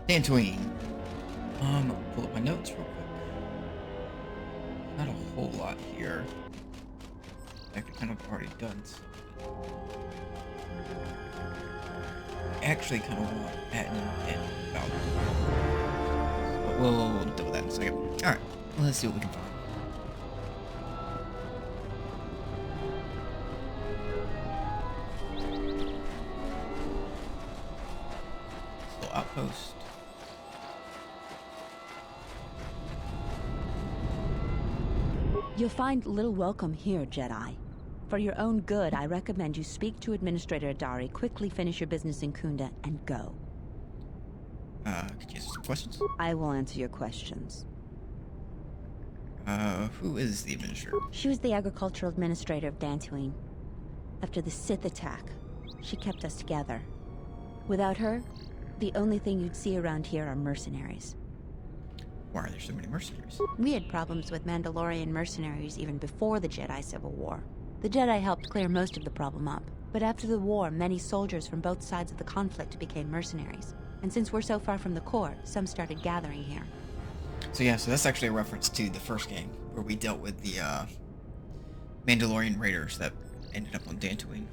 Dantooine. Pull up my notes real quick. Not a whole lot here. I've kind of already done some. I actually kind of want Patton and Falcon. But we'll deal with that in a second. Alright, let's see what we can find. Little outpost. You'll find little welcome here, Jedi. For your own good, I recommend you speak to Administrator Adari, quickly finish your business in Khoonda, and go. Could you answer some questions? I will answer your questions. Who is the administrator? She was the agricultural administrator of Dantooine. After the Sith attack, she kept us together. Without her, the only thing you'd see around here are mercenaries. Why are there so many mercenaries? We had problems with Mandalorian mercenaries even before the Jedi Civil War. The Jedi helped clear most of the problem up, but after the war, many soldiers from both sides of the conflict became mercenaries. And since we're so far from the core, some started gathering here. So yeah, so that's actually a reference to the first game, where we dealt with the, Mandalorian raiders that ended up on Dantooine.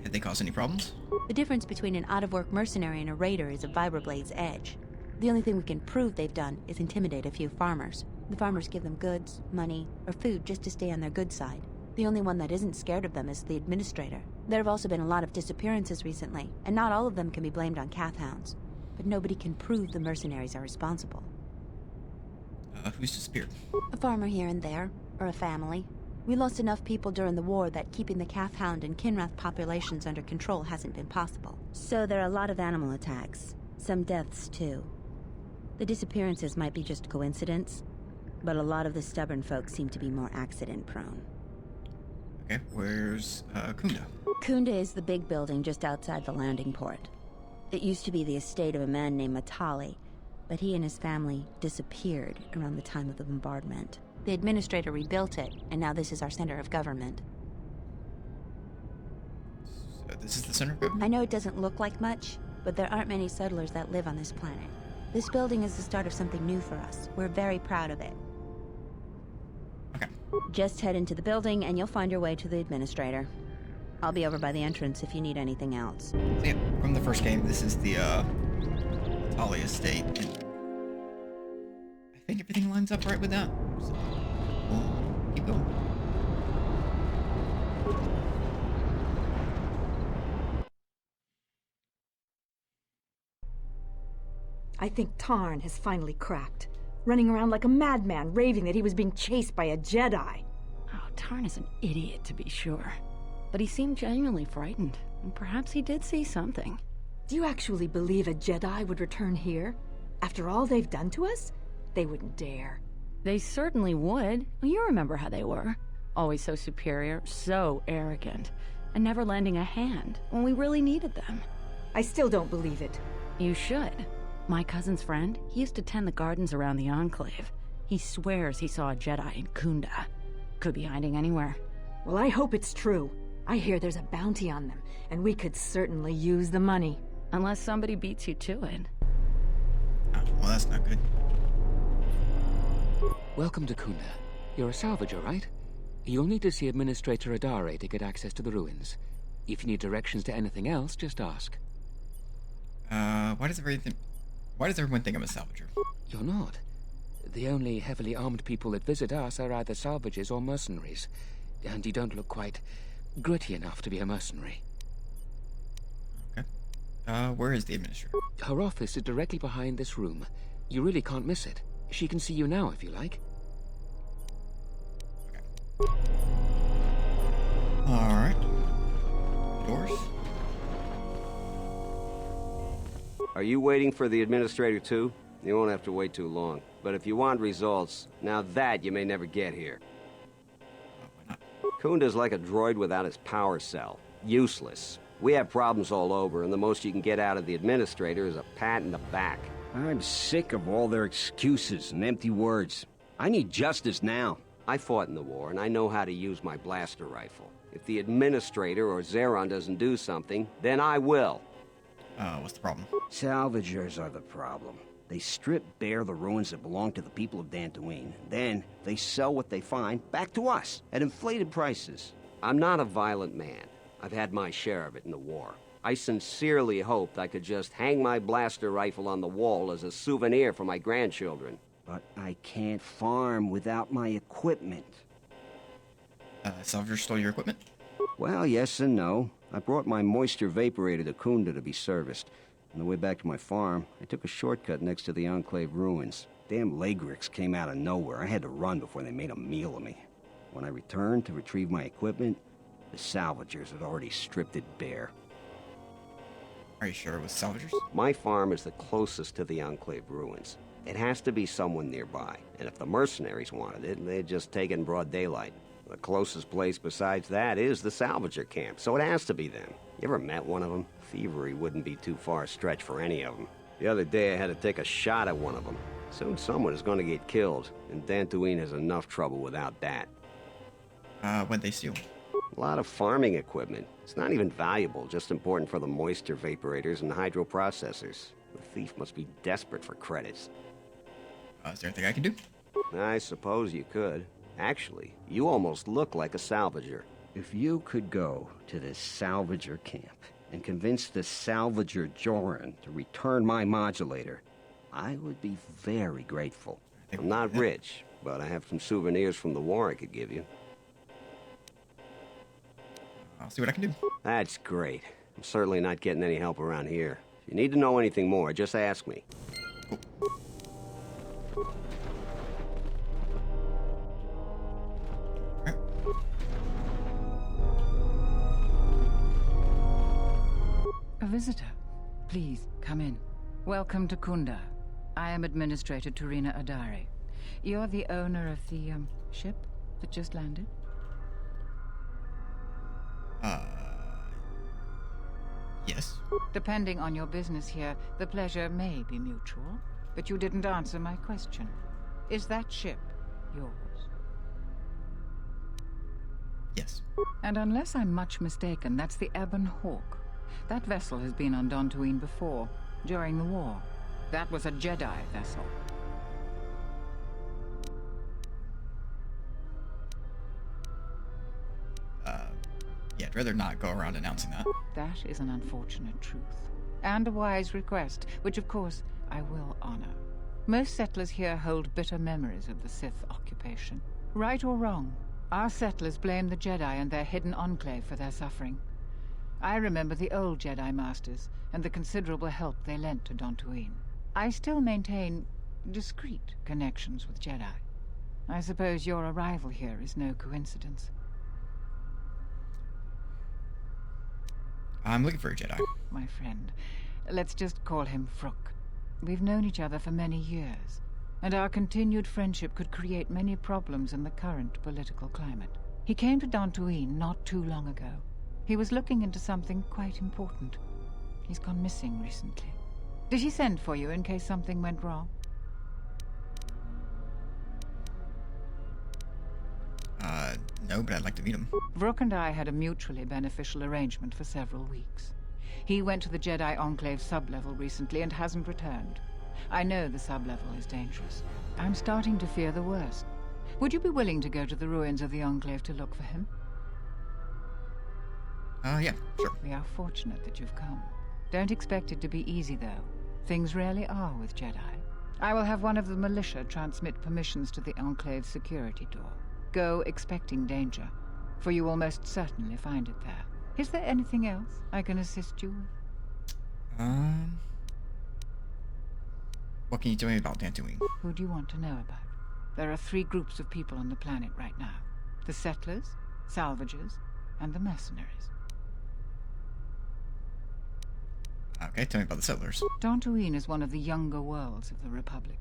Had they caused any problems? The difference between an out-of-work mercenary and a raider is a vibroblade's edge. The only thing we can prove they've done is intimidate a few farmers. The farmers give them goods, money, or food just to stay on their good side. The only one that isn't scared of them is the administrator. There have also been a lot of disappearances recently, and not all of them can be blamed on Cath hounds. But nobody can prove the mercenaries are responsible. Who's disappeared? A farmer here and there, or a family. We lost enough people during the war that keeping the Cath hound and Kinrath populations under control hasn't been possible. So there are a lot of animal attacks. Some deaths, too. The disappearances might be just coincidence, but a lot of the stubborn folks seem to be more accident-prone. Okay, where's, Khoonda? Khoonda is the big building just outside the landing port. It used to be the estate of a man named Matali, but he and his family disappeared around the time of the bombardment. The administrator rebuilt it, and now this is our center of government. So this is the center of government? I know it doesn't look like much, but there aren't many settlers that live on this planet. This building is the start of something new for us. We're very proud of it. Okay. Just head into the building, and you'll find your way to the administrator. I'll be over by the entrance if you need anything else. So yeah, from the first game, this is the, Matali estate. And I think everything lines up right with that. So we'll keep going. I think Tarn has finally cracked. Running around like a madman, raving that he was being chased by a Jedi. Oh, Tarn is an idiot, to be sure. But he seemed genuinely frightened, and perhaps he did see something. Do you actually believe a Jedi would return here? After all they've done to us? They wouldn't dare. They certainly would. Well, you remember how they were. Always so superior, so arrogant, and never lending a hand when we really needed them. I still don't believe it. You should. My cousin's friend, he used to tend the gardens around the Enclave. He swears he saw a Jedi in Khoonda. Could be hiding anywhere. Well, I hope it's true. I hear there's a bounty on them, and we could certainly use the money. Unless somebody beats you to it. Oh, well, that's not good. Welcome to Khoonda. You're a salvager, right? You'll need to see Administrator Adare to get access to the ruins. If you need directions to anything else, just ask. Why does everyone think I'm a salvager? You're not. The only heavily armed people that visit us are either salvagers or mercenaries. And you don't look quite gritty enough to be a mercenary. Okay. Where is the administrator? Her office is directly behind this room. You really can't miss it. She can see you now if you like. Okay. Alright. Doors? Are you waiting for the administrator too? You won't have to wait too long. But if you want results, now that you may never get here. Why not? Khoonda's like a droid without his power cell. Useless. We have problems all over, and the most you can get out of the administrator is a pat in the back. I'm sick of all their excuses and empty words. I need justice now. I fought in the war, and I know how to use my blaster rifle. If the administrator or Zeron doesn't do something, then I will. What's the problem? Salvagers are the problem. They strip bare the ruins that belong to the people of Dantooine. Then, they sell what they find back to us at inflated prices. I'm not a violent man. I've had my share of it in the war. I sincerely hoped I could just hang my blaster rifle on the wall as a souvenir for my grandchildren. But I can't farm without my equipment. Salvagers stole your equipment? Well, yes and no. I brought my moisture vaporator to Khoonda to be serviced. On the way back to my farm, I took a shortcut next to the Enclave ruins. Damn Lagrix came out of nowhere. I had to run before they made a meal of me. When I returned to retrieve my equipment, the salvagers had already stripped it bare. Are you sure it was salvagers? My farm is the closest to the Enclave ruins. It has to be someone nearby, and if the mercenaries wanted it, they'd just take it in broad daylight. The closest place besides that is the salvager camp, so it has to be them. You ever met one of them? Thievery wouldn't be too far a stretch for any of them. The other day I had to take a shot at one of them. Soon someone is going to get killed, and Dantooine has enough trouble without that. What'd they steal? A lot of farming equipment. It's not even valuable, just important for the moisture vaporators and hydroprocessors. The thief must be desperate for credits. Is there anything I can do? I suppose you could. Actually, you almost look like a salvager. If you could go to this salvager camp and convince the salvager Joran to return my modulator, I would be very grateful. I'm not rich, but I have some souvenirs from the war I could give you. I'll see what I can do. That's great. I'm certainly not getting any help around here. If you need to know anything more, just ask me. Cool. Alright. A visitor. Please, come in. Welcome to Khoonda. I am Administrator Turina Adari. You're the owner of the, ship that just landed? Yes. Depending on your business here, the pleasure may be mutual, but you didn't answer my question. Is that ship yours? Yes. And unless I'm much mistaken, that's the Ebon Hawk. That vessel has been on Dantooine before, during the war. That was a Jedi vessel. Yeah, I'd rather not go around announcing that. That is an unfortunate truth. And a wise request, which of course I will honor. Most settlers here hold bitter memories of the Sith occupation. Right or wrong, our settlers blame the Jedi and their hidden enclave for their suffering. I remember the old Jedi Masters and the considerable help they lent to Dantooine. I still maintain discreet connections with Jedi. I suppose your arrival here is no coincidence. I'm looking for a Jedi. My friend, let's just call him Vrook. We've known each other for many years, and our continued friendship could create many problems in the current political climate. He came to Dantooine not too long ago. He was looking into something quite important. He's gone missing recently. Did he send for you in case something went wrong? No, but I'd like to meet him. Vrook and I had a mutually beneficial arrangement for several weeks. He went to the Jedi Enclave sublevel recently and hasn't returned. I know the sublevel is dangerous. I'm starting to fear the worst. Would you be willing to go to the ruins of the Enclave to look for him? Yeah, sure. We are fortunate that you've come. Don't expect it to be easy, though. Things rarely are with Jedi. I will have one of the militia transmit permissions to the Enclave's security door. Go expecting danger, for you will most certainly find it there. Is there anything else I can assist you with? What can you tell me about Dantooine? Who do you want to know about? There are 3 groups of people on the planet right now. The settlers, salvagers, and the mercenaries. Okay, tell me about the settlers. Dantooine is one of the younger worlds of the Republic.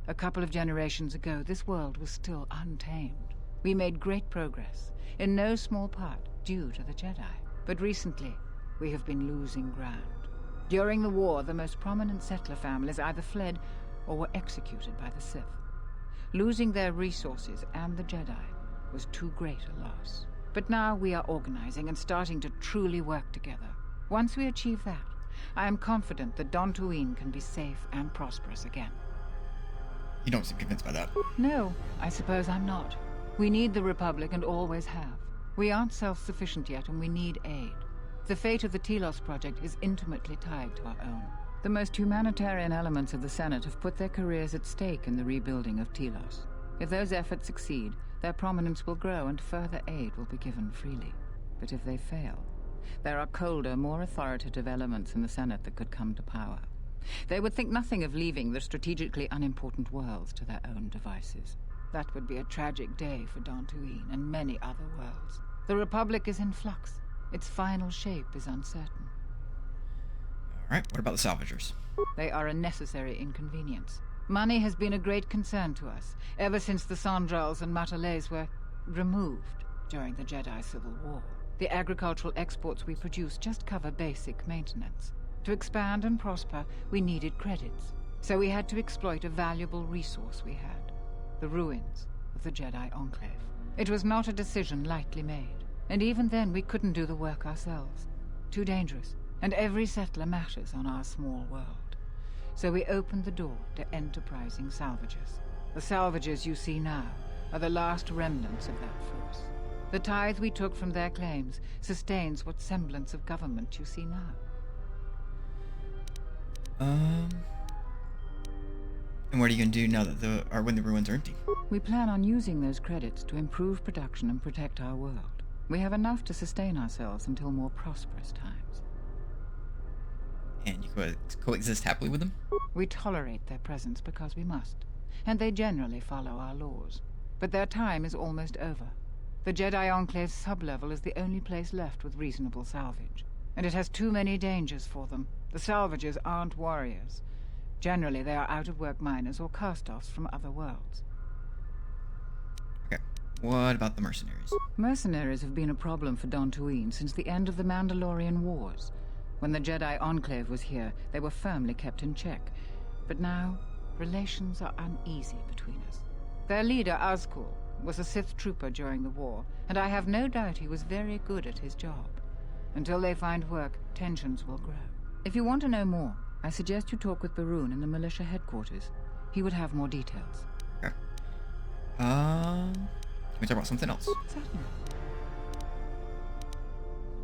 A couple of generations ago, this world was still untamed. We made great progress, in no small part due to the Jedi. But recently, we have been losing ground. During the war, the most prominent settler families either fled or were executed by the Sith. Losing their resources and the Jedi was too great a loss. But now we are organizing and starting to truly work together. Once we achieve that, I am confident that Dantooine can be safe and prosperous again. You don't seem convinced by that. No, I suppose I'm not. We need the Republic and always have. We aren't self-sufficient yet and we need aid. The fate of the Telos project is intimately tied to our own. The most humanitarian elements of the Senate have put their careers at stake in the rebuilding of Telos. If those efforts succeed, their prominence will grow and further aid will be given freely. But if they fail, there are colder, more authoritative elements in the Senate that could come to power. They would think nothing of leaving the strategically unimportant worlds to their own devices. That would be a tragic day for Dantooine and many other worlds. The Republic is in flux. Its final shape is uncertain. Alright, what about the salvagers? They are a necessary inconvenience. Money has been a great concern to us, ever since the Sandrals and Matalays were removed during the Jedi Civil War. The agricultural exports we produce just cover basic maintenance. To expand and prosper, we needed credits. So we had to exploit a valuable resource we had. The ruins of the Jedi Enclave. It was not a decision lightly made. And even then, we couldn't do the work ourselves. Too dangerous. And every settler matters on our small world. So we opened the door to enterprising salvagers. The salvagers you see now are the last remnants of that force. The tithe we took from their claims sustains what semblance of government you see now. And what are you going to do now that when the ruins are empty? We plan on using those credits to improve production and protect our world. We have enough to sustain ourselves until more prosperous times. And you coexist happily with them? We tolerate their presence because we must, and they generally follow our laws. But their time is almost over. The Jedi Enclave's sublevel is the only place left with reasonable salvage, and it has too many dangers for them. The salvagers aren't warriors. Generally, they are out-of-work miners or cast-offs from other worlds. Okay, what about the mercenaries? Mercenaries have been a problem for Dantooine since the end of the Mandalorian Wars. When the Jedi Enclave was here, they were firmly kept in check. But now, relations are uneasy between us. Their leader, Azkul, was a Sith trooper during the war, and I have no doubt he was very good at his job. Until they find work, tensions will grow. If you want to know more, I suggest you talk with Barun in the militia headquarters. He would have more details. Okay. Can we talk about something else? Certainly.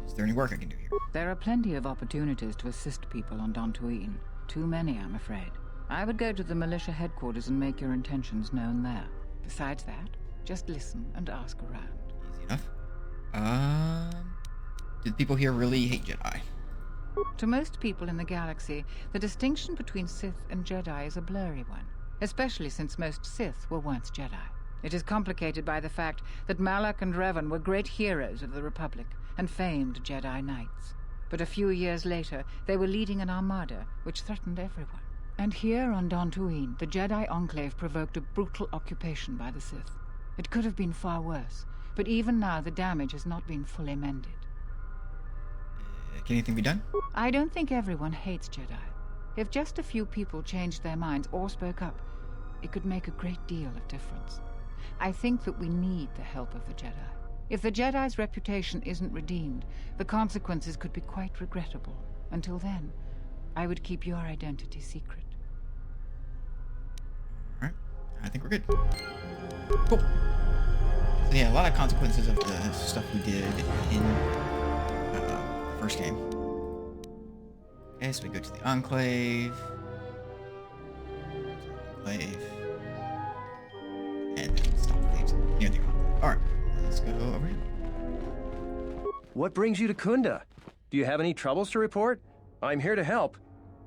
Is there any work I can do here? There are plenty of opportunities to assist people on Dantooine. Too many, I'm afraid. I would go to the militia headquarters and make your intentions known there. Besides that, just listen and ask around. Easy enough. Do the people here really hate Jedi? To most people in the galaxy, the distinction between Sith and Jedi is a blurry one, especially since most Sith were once Jedi. It is complicated by the fact that Malak and Revan were great heroes of the Republic and famed Jedi Knights. But a few years later, they were leading an armada which threatened everyone. And here on Dantooine, the Jedi Enclave provoked a brutal occupation by the Sith. It could have been far worse, but even now the damage has not been fully mended. Can anything be done? I don't think everyone hates Jedi. If just a few people changed their minds or spoke up, it could make a great deal of difference. I think that we need the help of the Jedi. If the Jedi's reputation isn't redeemed, the consequences could be quite regrettable. Until then, I would keep your identity secret. Alright, I think we're good. Cool. So yeah, a lot of consequences of the stuff we did in the first game. Okay, so we go to the Enclave. And then stop things near the Enclave. Alright, let's go over here. What brings you to Khoonda? Do you have any troubles to report? I'm here to help.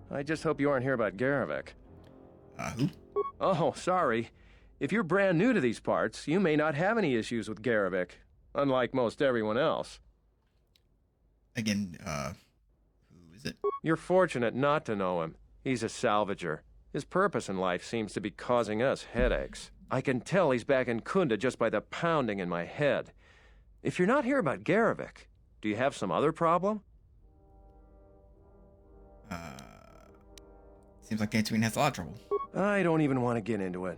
I just hope you aren't here about Garivek. Who? Oh, sorry. If you're brand new to these parts, you may not have any issues with Garivek, unlike most everyone else. Again, who is it? You're fortunate not to know him. He's a salvager. His purpose in life seems to be causing us headaches. I can tell he's back in Khoonda just by the pounding in my head. If you're not here about Garivek, do you have some other problem? Seems like Dantooine has a lot of trouble. I don't even want to get into it.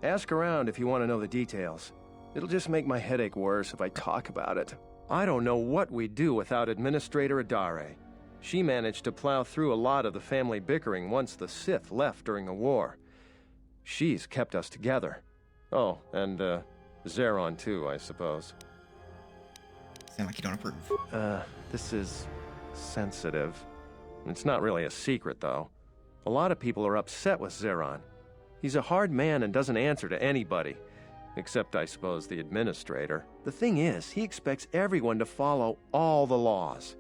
Ask around if you want to know the details. It'll just make my headache worse if I talk about it. I don't know what we'd do without Administrator Adare. She managed to plow through a lot of the family bickering once the Sith left during the war. She's kept us together. Oh, and, Zeron too, I suppose. Sound like you don't approve. This is sensitive. It's not really a secret, though. A lot of people are upset with Zeron. He's a hard man and doesn't answer to anybody. Except, I suppose, the administrator. The thing is, he expects everyone to follow all the laws.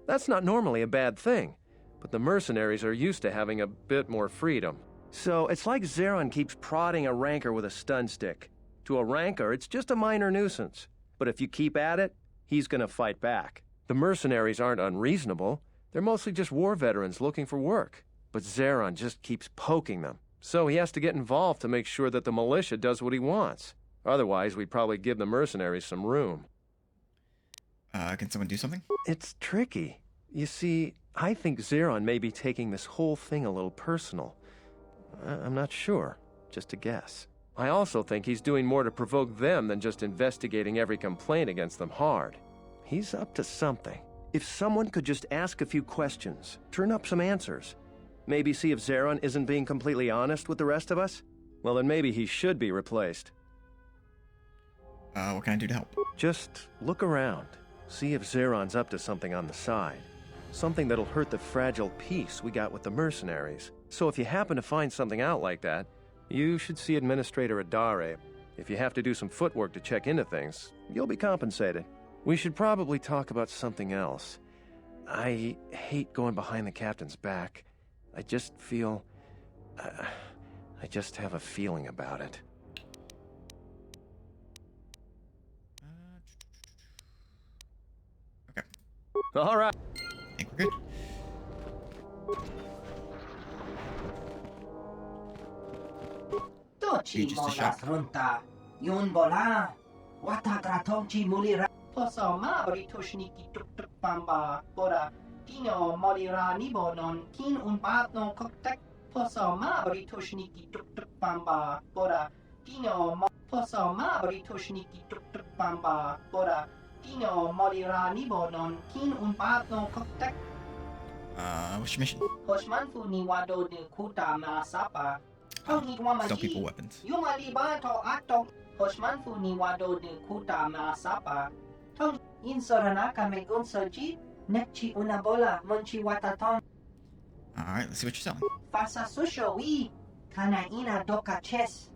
That's not normally a bad thing, but the mercenaries are used to having a bit more freedom. So it's like Zeron keeps prodding a rancor with a stun stick. To a rancor, it's just a minor nuisance. But if you keep at it, he's gonna fight back. The mercenaries aren't unreasonable. They're mostly just war veterans looking for work. But Zeron just keeps poking them. So he has to get involved to make sure that the militia does what he wants. Otherwise, we'd probably give the mercenaries some room. Can someone do something? It's tricky. You see, I think Zeron may be taking this whole thing a little personal. I'm not sure. Just a guess. I also think he's doing more to provoke them than just investigating every complaint against them hard. He's up to something. If someone could just ask a few questions, turn up some answers, maybe see if Zeron isn't being completely honest with the rest of us, well then maybe he should be replaced. What can I do to help? Just look around. See if Zeron's up to something on the side. Something that'll hurt the fragile peace we got with the mercenaries. So if you happen to find something out like that, you should see Administrator Adare. If you have to do some footwork to check into things, you'll be compensated. We should probably talk about something else. I hate going behind the captain's back. I just feel... I just have a feeling about it. Okay. All right. I think we're good. Tochi just a mola shot. fronta. Yun bola. Wata kratonchi mulira. Posoma oritoshni tuk tuk pamba. Bora. Tino molira nibonon. Kin un patno koktek. Posoma oritoshni tuk tuk pamba. Bora. Tino posoma oritoshni tuk tuk pamba. Bora. Tino molira nibonon. Kin un patno koktek. What's your mission? Hoshmanfu ni wado de kuta masapa. Sell people weapons. Yumaliba to ato. Hoshmanfu ni wado de kuta masapa. Tong insoranaka megunsoji. Nekchi una bola monchi wataton. Alright, let's see what you're selling. Fasa susho wi. Kanaina doka chess.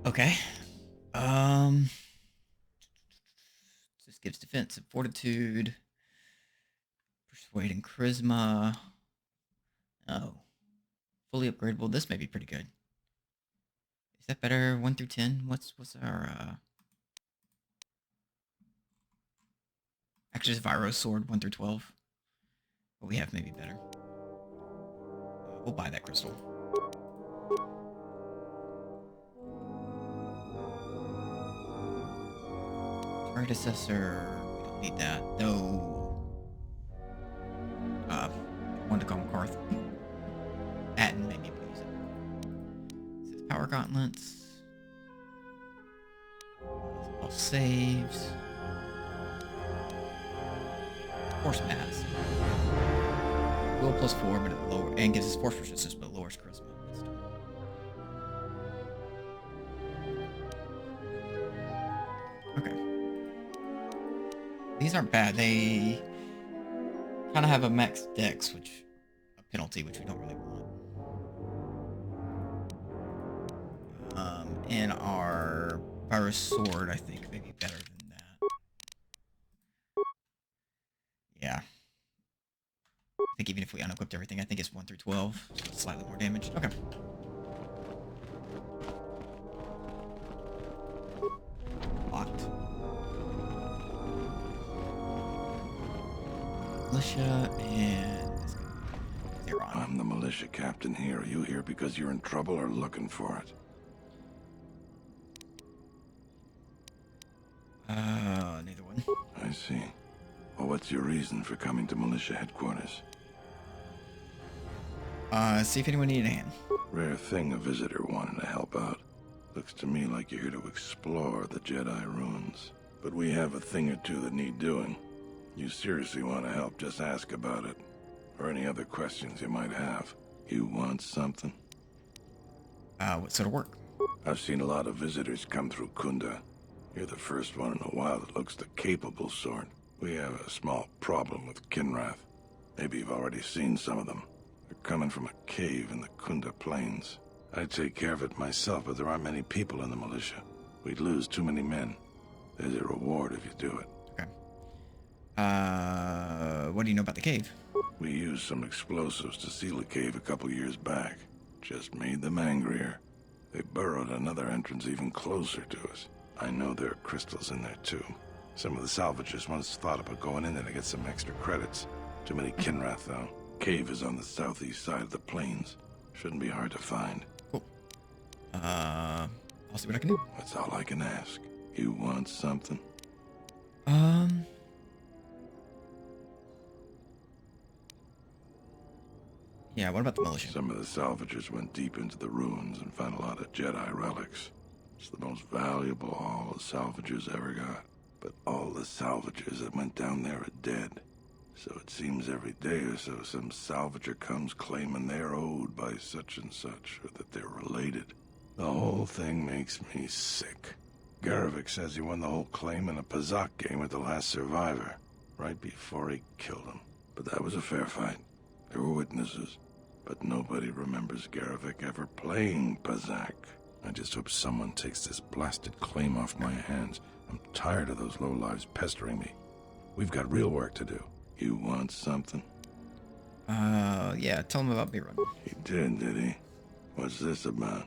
Okay. This gives defense and fortitude. Persuade and charisma. Oh. Fully upgradable. This may be pretty good. Is that better? 1 through 10? What's our actually it's Vyro's sword, 1 through 12. What we have may be better. We'll buy that crystal. Predecessor. We don't need that. No. One to call him Karth. Atten, maybe we use it. Says power gauntlets. All saves. Force mass. Will +4, but it lower and gives us force resistance, but lowers charisma. Okay. These aren't bad. They kind of have a max dex, which a penalty, which we don't really want. And our Pyro's sword, I think, may be better than that. Yeah. I think even if we unequipped everything, I think it's 1 through 12, so it's slightly more damage. Okay. Locked. Militia and this guy. Zeron. I'm the militia captain here. Are you here because you're in trouble or looking for it? Neither one. I see. Well, what's your reason for coming to militia headquarters? See if anyone needed a hand. Rare thing a visitor wanting to help out. Looks to me like you're here to explore the Jedi ruins. But we have a thing or two that need doing. You seriously want to help, just ask about it. Or any other questions you might have. You want something? What sort of work? I've seen a lot of visitors come through Khoonda. You're the first one in a while that looks the capable sort. We have a small problem with Kinrath. Maybe you've already seen some of them. They're coming from a cave in the Khoonda Plains. I'd take care of it myself, but there aren't many people in the militia. We'd lose too many men. There's a reward if you do it. Okay. What do you know about the cave? We used some explosives to seal the cave a couple years back. Just made them angrier. They burrowed another entrance even closer to us. I know there are crystals in there too. Some of the salvagers once thought about going in there to get some extra credits. Too many Kinrath though. Cave is on the southeast side of the plains. Shouldn't be hard to find. Cool. I'll see what I can do. That's all I can ask. You want something? Yeah, what about the militia? Some of the salvagers went deep into the ruins and found a lot of Jedi relics. It's the most valuable haul the salvagers ever got. But all the salvagers that went down there are dead. So it seems every day or so some salvager comes claiming they're owed by such and such, or that they're related. The whole thing makes me sick. Garevik says he won the whole claim in a Pazak game with the last survivor, right before he killed him. But that was a fair fight. There were witnesses, but nobody remembers Garevik ever playing Pazak. I just hope someone takes this blasted claim off my hands. I'm tired of those lowlives pestering me. We've got real work to do. You want something? Yeah, tell him about Beerun. He did he? What's this about?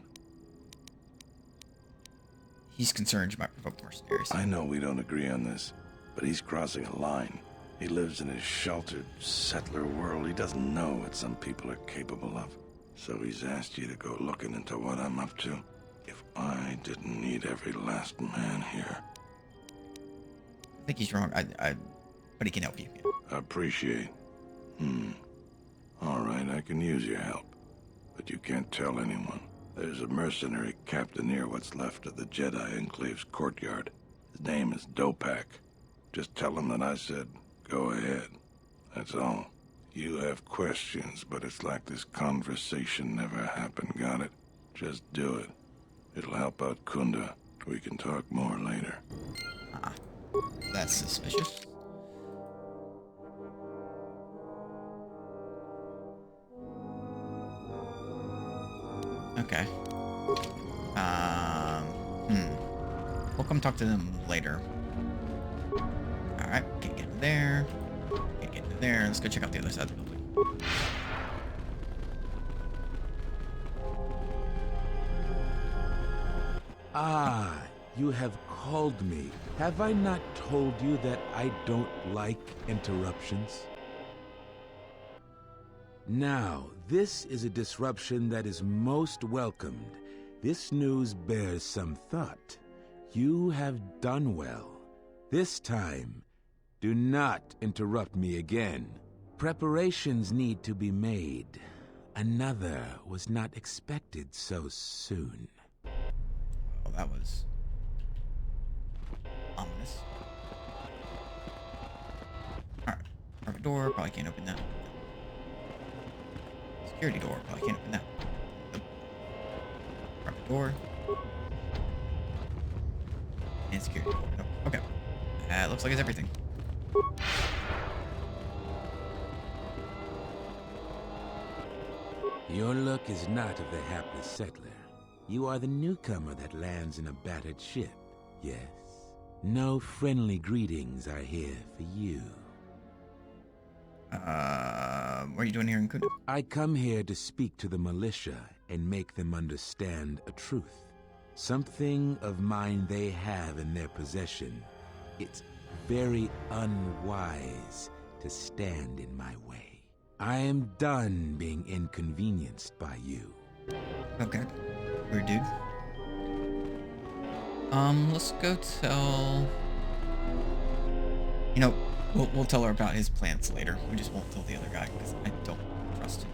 He's concerned you might provoke the mercenaries. I know we don't agree on this, but he's crossing a line. He lives in his sheltered, settler world. He doesn't know what some people are capable of. So he's asked you to go looking into what I'm up to. If I didn't need every last man here. I think he's wrong. But he can help you. Yeah. Appreciate. All right, I can use your help. But you can't tell anyone. There's a mercenary captain near what's left of the Jedi Enclave's courtyard. His name is Dopak. Just tell him that I said, go ahead. That's all. You have questions, but it's like this conversation never happened, got it? Just do it. It'll help out Khoonda. We can talk more later. That's suspicious. Okay. We'll come talk to them later. Alright, can't get in there. Can't get in there. Let's go check out the other side of the building. Ah, you have called me. Have I not told you that I don't like interruptions? Now, this is a disruption that is most welcomed. This news bears some thought. You have done well. This time, do not interrupt me again. Preparations need to be made. Another was not expected so soon. Well, that was ominous. Alright, private door, probably can't open that. Security door, probably can't open that. Nope. Private door. And security door, nope. Okay. That looks like it's everything. Your luck is not of the hapless settler. You are the newcomer that lands in a battered ship, yes? No friendly greetings are here for you. What are you doing here in Khoonda? I come here to speak to the militia and make them understand a truth. Something of mine they have in their possession. It's very unwise to stand in my way. I am done being inconvenienced by you. Okay. Weird dude. Let's go tell... You know, we'll tell her about his plans later. We just won't tell the other guy, because I don't trust him.